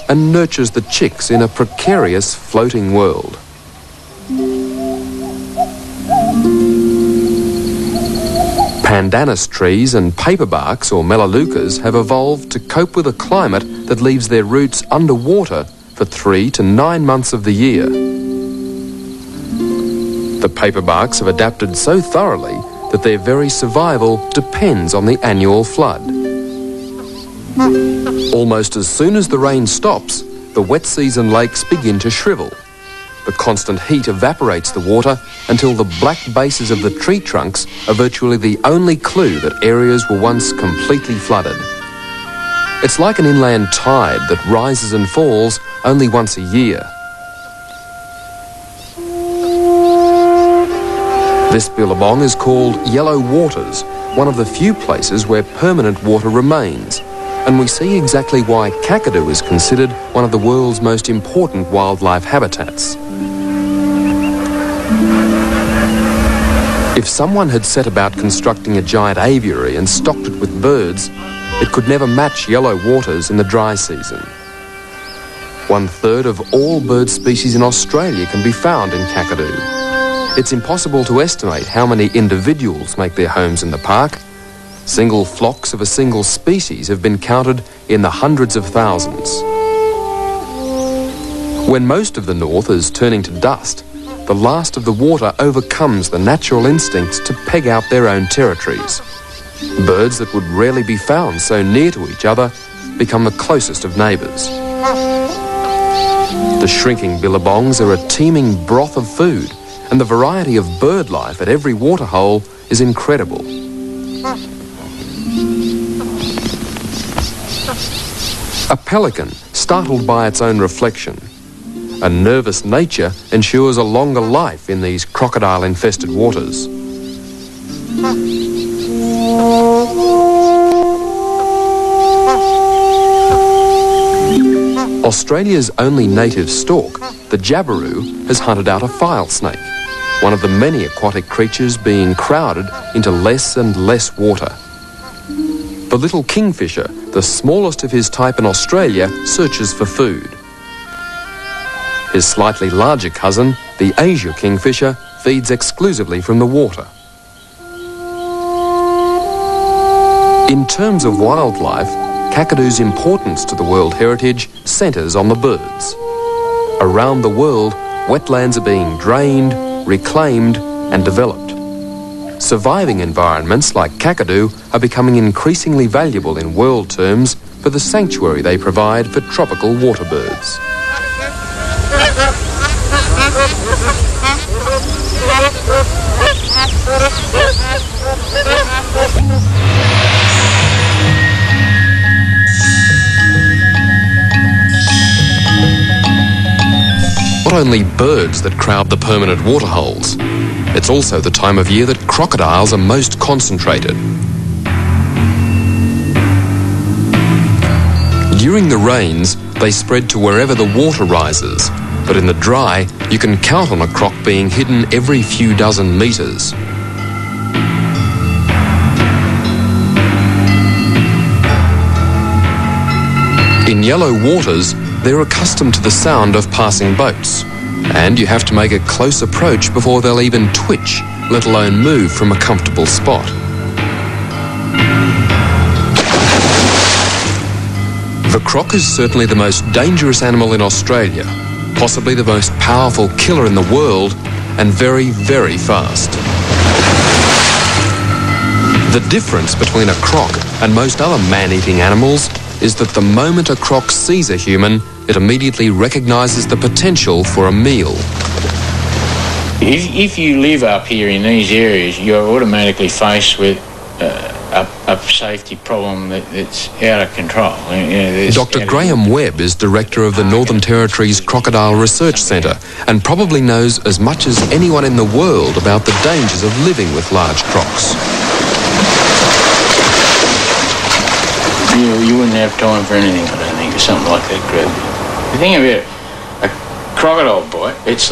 and nurtures the chicks in a precarious floating world. Pandanus trees and paperbarks or melaleucas have evolved to cope with a climate that leaves their roots underwater for 3 to 9 months of the year. The paperbarks have adapted so thoroughly that their very survival depends on the annual flood. Almost as soon as the rain stops, the wet season lakes begin to shrivel. The constant heat evaporates the water until the black bases of the tree trunks are virtually the only clue that areas were once completely flooded. It's like an inland tide that rises and falls only once a year. This billabong is called Yellow Waters, one of the few places where permanent water remains, and we see exactly why Kakadu is considered one of the world's most important wildlife habitats. If someone had set about constructing a giant aviary and stocked it with birds, it could never match Yellow Waters in the dry season. 1/3 of all bird species in Australia can be found in Kakadu. It's impossible to estimate how many individuals make their homes in the park. Single flocks of a single species have been counted in the hundreds of thousands. When most of the north is turning to dust, the last of the water overcomes the natural instincts to peg out their own territories. Birds that would rarely be found so near to each other become the closest of neighbours. The shrinking billabongs are a teeming broth of food, and the variety of bird life at every waterhole is incredible. A pelican, startled by its own reflection. A nervous nature ensures a longer life in these crocodile-infested waters. Australia's only native stork, the jabiru, has hunted out a file snake, one of the many aquatic creatures being crowded into less and less water. The little kingfisher, the smallest of his type in Australia, searches for food. His slightly larger cousin, the Asia kingfisher, feeds exclusively from the water. In terms of wildlife, Kakadu's importance to the World Heritage centres on the birds. Around the world, wetlands are being drained, reclaimed and developed. Surviving environments like Kakadu are becoming increasingly valuable in world terms for the sanctuary they provide for tropical water birds. Not only birds that crowd the permanent waterholes, it's also the time of year that crocodiles are most concentrated. During the rains, they spread to wherever the water rises, but in the dry, you can count on a croc being hidden every few dozen metres. In Yellow Waters, they're accustomed to the sound of passing boats, and you have to make a close approach before they'll even twitch, let alone move from a comfortable spot. The croc is certainly the most dangerous animal in Australia, possibly the most powerful killer in the world, and very, very fast. The difference between a croc and most other man-eating animals is that the moment a croc sees a human, it immediately recognises the potential for a meal. If you live up here in these areas, you're automatically faced with a safety problem that's out of control. Dr. Graham Webb is director of the Northern Territory's Crocodile Research Centre and probably knows as much as anyone in the world about the dangers of living with large crocs. You wouldn't have time for anything, I don't think, or something like that, Greg. The thing about a crocodile bite, it's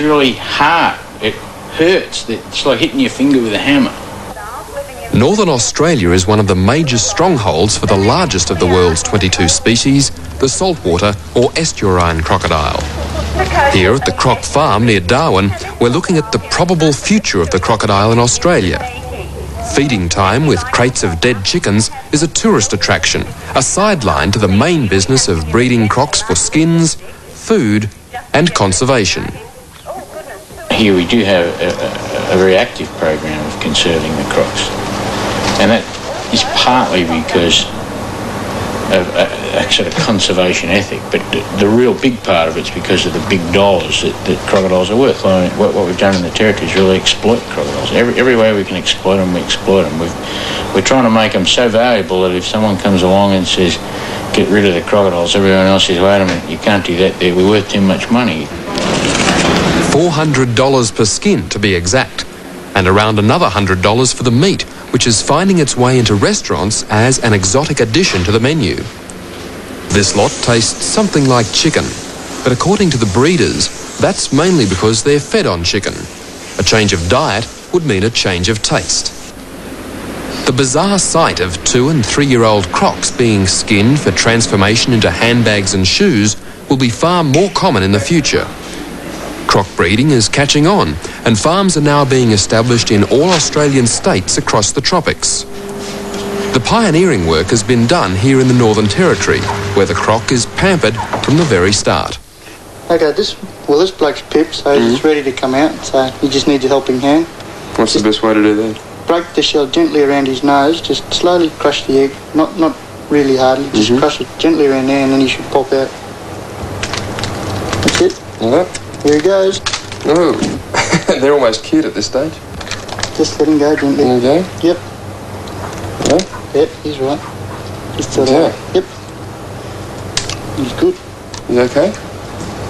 really hard. It hurts. It's like hitting your finger with a hammer. Northern Australia is one of the major strongholds for the largest of the world's 22 species, the saltwater or estuarine crocodile. Here at the Croc Farm near Darwin, we're looking at the probable future of the crocodile in Australia. Feeding time with crates of dead chickens is a tourist attraction, a sideline to the main business of breeding crocs for skins, food and conservation. Here we do have a very active program of conserving the crocs, and that is partly because of a sort of conservation ethic, but the real big part of it's because of the big dollars that crocodiles are worth. I mean, what we've done in the territory is really exploit crocodiles. Every way we can exploit them, we exploit them. We're trying to make them so valuable that if someone comes along and says, get rid of the crocodiles, everyone else says, wait a minute, you can't do that there, we're worth too much money. $400 per skin to be exact, and around another $100 for the meat, which is finding its way into restaurants as an exotic addition to the menu. This lot tastes something like chicken, but according to the breeders, that's mainly because they're fed on chicken. A change of diet would mean a change of taste. The bizarre sight of 2- and 3-year-old crocs being skinned for transformation into handbags and shoes will be far more common in the future. Croc breeding is catching on, and farms are now being established in all Australian states across the tropics. The pioneering work has been done here in the Northern Territory, where the croc is pampered from the very start. Okay, this bloke's pipped, so he's ready to come out, so he just needs a helping hand. What's the best way to do that? Break the shell gently around his nose, just slowly crush the egg, not really hardly, just crush it gently around there and then he should pop out. That's it. Alright. Here he goes. Oh, they're almost cute at this stage. Just let him go gently. There you go. Yep. Yeah. Yep, he's right. Just Yeah. Yep. He's good. He's okay?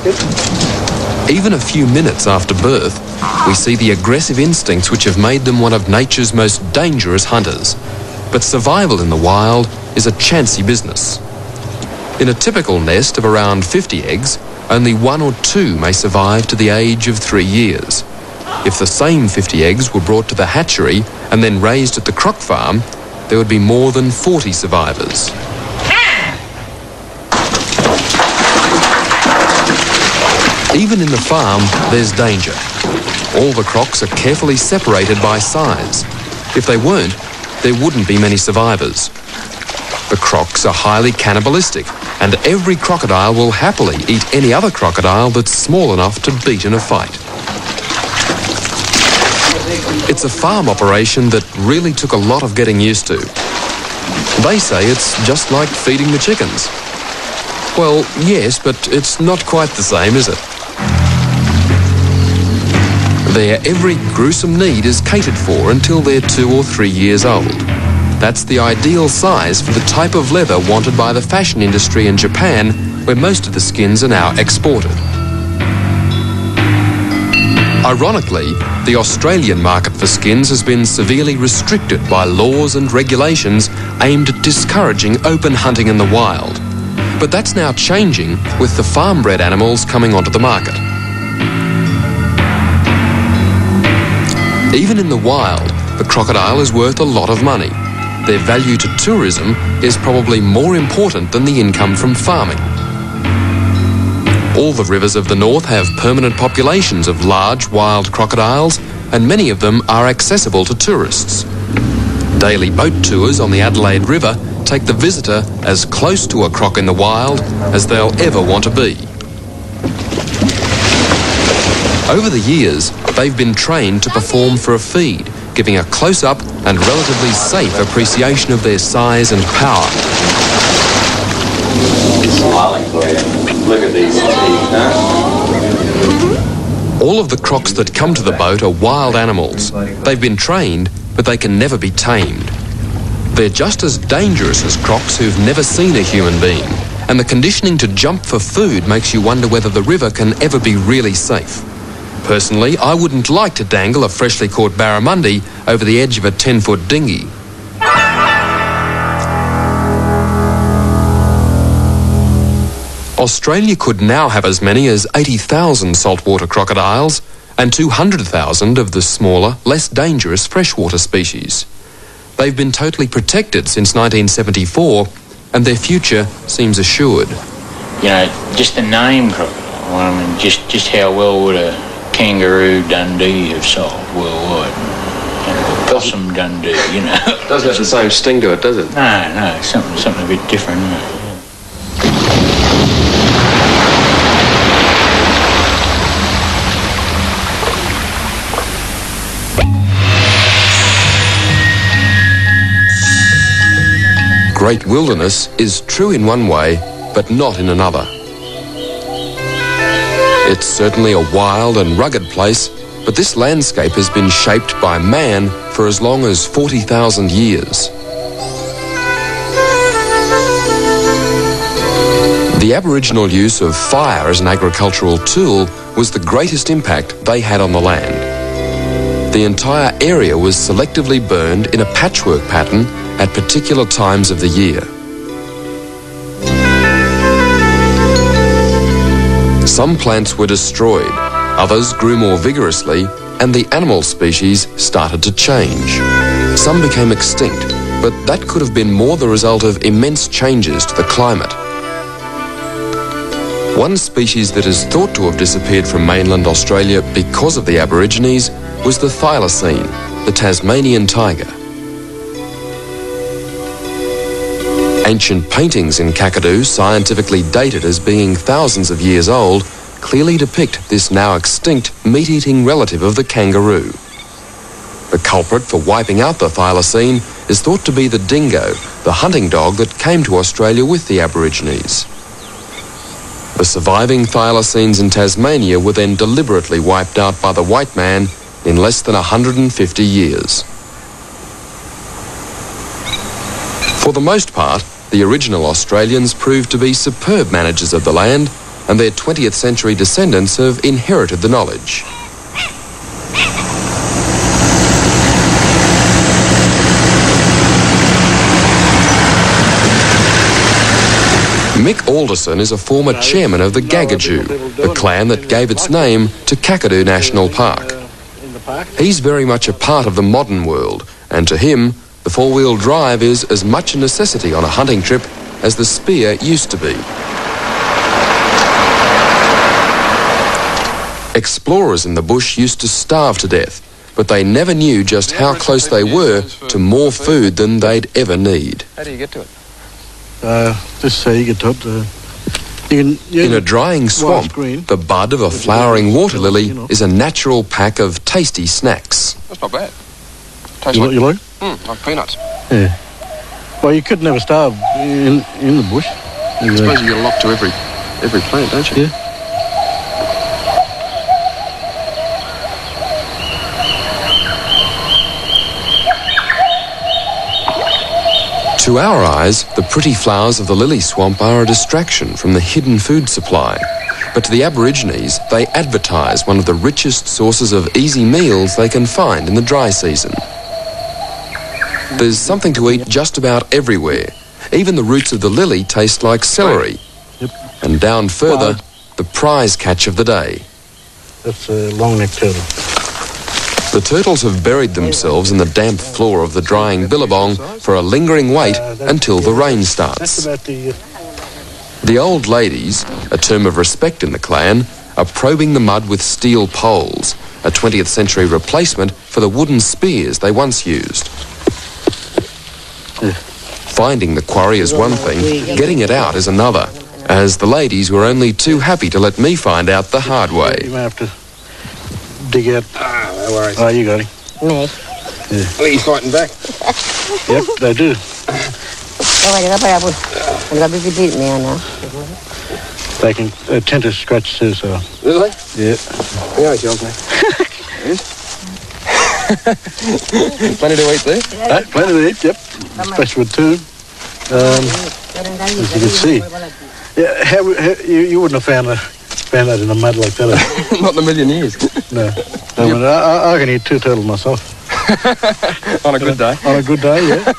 Yep. Even a few minutes after birth, we see the aggressive instincts which have made them one of nature's most dangerous hunters. But survival in the wild is a chancy business. In a typical nest of around 50 eggs, only 1 or 2 may survive to the age of 3 years. If the same 50 eggs were brought to the hatchery and then raised at the Croc Farm, there would be more than 40 survivors. Even in the farm, there's danger. All the crocs are carefully separated by size. If they weren't, there wouldn't be many survivors. The crocs are highly cannibalistic, and every crocodile will happily eat any other crocodile that's small enough to beat in a fight. It's a farm operation that really took a lot of getting used to. They say it's just like feeding the chickens. Well, yes, but it's not quite the same, is it? Their every gruesome need is catered for until they're 2 or 3 years old. That's the ideal size for the type of leather wanted by the fashion industry in Japan, where most of the skins are now exported. Ironically, the Australian market for skins has been severely restricted by laws and regulations aimed at discouraging open hunting in the wild. But that's now changing with the farm-bred animals coming onto the market. Even in the wild, the crocodile is worth a lot of money. Their value to tourism is probably more important than the income from farming. All the rivers of the north have permanent populations of large wild crocodiles, and many of them are accessible to tourists. Daily boat tours on the Adelaide River take the visitor as close to a croc in the wild as they'll ever want to be. Over the years, they've been trained to perform for a feed, giving a close-up and relatively safe appreciation of their size and power. Smiling for you. Look at these teeth, huh? All of the crocs that come to the boat are wild animals. They've been trained, but they can never be tamed. They're just as dangerous as crocs who've never seen a human being, and the conditioning to jump for food makes you wonder whether the river can ever be really safe. Personally, I wouldn't like to dangle a freshly caught barramundi over the edge of a 10-foot dinghy. Australia could now have as many as 80,000 saltwater crocodiles and 200,000 of the smaller, less dangerous freshwater species. They've been totally protected since 1974, and their future seems assured. You know, just the name crocodile, I mean, just how well would a kangaroo Dundee have sold worldwide? You know, possum Dundee, you know. Doesn't have the same sting to it, does it? No, something a bit different, isn't it? Great wilderness is true in one way, but not in another. It's certainly a wild and rugged place, but this landscape has been shaped by man for as long as 40,000 years. The Aboriginal use of fire as an agricultural tool was the greatest impact they had on the land. The entire area was selectively burned in a patchwork pattern at particular times of the year. Some plants were destroyed, others grew more vigorously, and the animal species started to change. Some became extinct, but that could have been more the result of immense changes to the climate. One species that is thought to have disappeared from mainland Australia because of the Aborigines was the thylacine, the Tasmanian tiger. Ancient paintings in Kakadu, scientifically dated as being thousands of years old, clearly depict this now extinct meat-eating relative of the kangaroo. The culprit for wiping out the thylacine is thought to be the dingo, the hunting dog that came to Australia with the Aborigines. The surviving thylacines in Tasmania were then deliberately wiped out by the white man in less than 150 years. For the most part, the original Australians proved to be superb managers of the land, and their 20th century descendants have inherited the knowledge. Mick Alderson is a former chairman of the Gagajoo, the clan that gave its name to Kakadu National Park. He's very much a part of the modern world, and to him, the four-wheel drive is as much a necessity on a hunting trip as the spear used to be. Explorers in the bush used to starve to death, but they never knew just how close they were to more food than they'd ever need. How do you get to it? Just so you get to it. In a drying swamp, the bud of a flowering water lily is a natural pack of tasty snacks. That's not bad. Tastes You like? like peanuts. Yeah. Well, you could never starve in the bush. I suppose you get a lot to every plant, don't you? Yeah. To our eyes, the pretty flowers of the lily swamp are a distraction from the hidden food supply. But to the Aborigines, they advertise one of the richest sources of easy meals they can find in the dry season. There's something to eat just about everywhere. Even the roots of the lily taste like celery. Yep. And down further, the prize catch of the day. That's a long-necked turtle. The turtles have buried themselves in the damp floor of the drying billabong for a lingering wait until the rain starts. That's about the... The old ladies, a term of respect in the clan, are probing the mud with steel poles, a 20th century replacement for the wooden spears they once used. Finding the quarry is one thing, getting it out is another, as the ladies were only too happy to let me find out the hard way. You may have to dig out... No worries. Oh, you got him. Nè. Look, he's fighting back. Yep, they do. They can tend to scratch too, so... Really? Yeah. Yeah, it tells me. Plenty to eat there? Plenty to eat, yep. Especially with tuna. As you can see. Yeah, how you wouldn't have found that in the mud like that. Not in a million years. No. I can eat 2 turtles myself. On a good day. On a good day, yeah.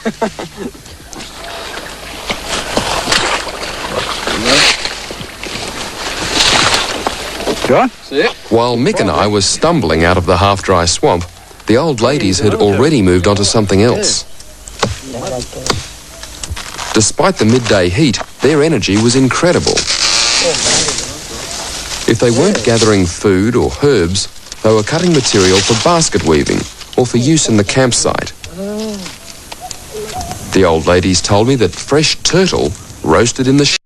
Go on. While Mick and I were stumbling out of the half-dry swamp, the old ladies had already moved on to something else. Despite the midday heat, their energy was incredible. If they weren't gathering food or herbs, they were cutting material for basket weaving or for use in the campsite. The old ladies told me that fresh turtle roasted in the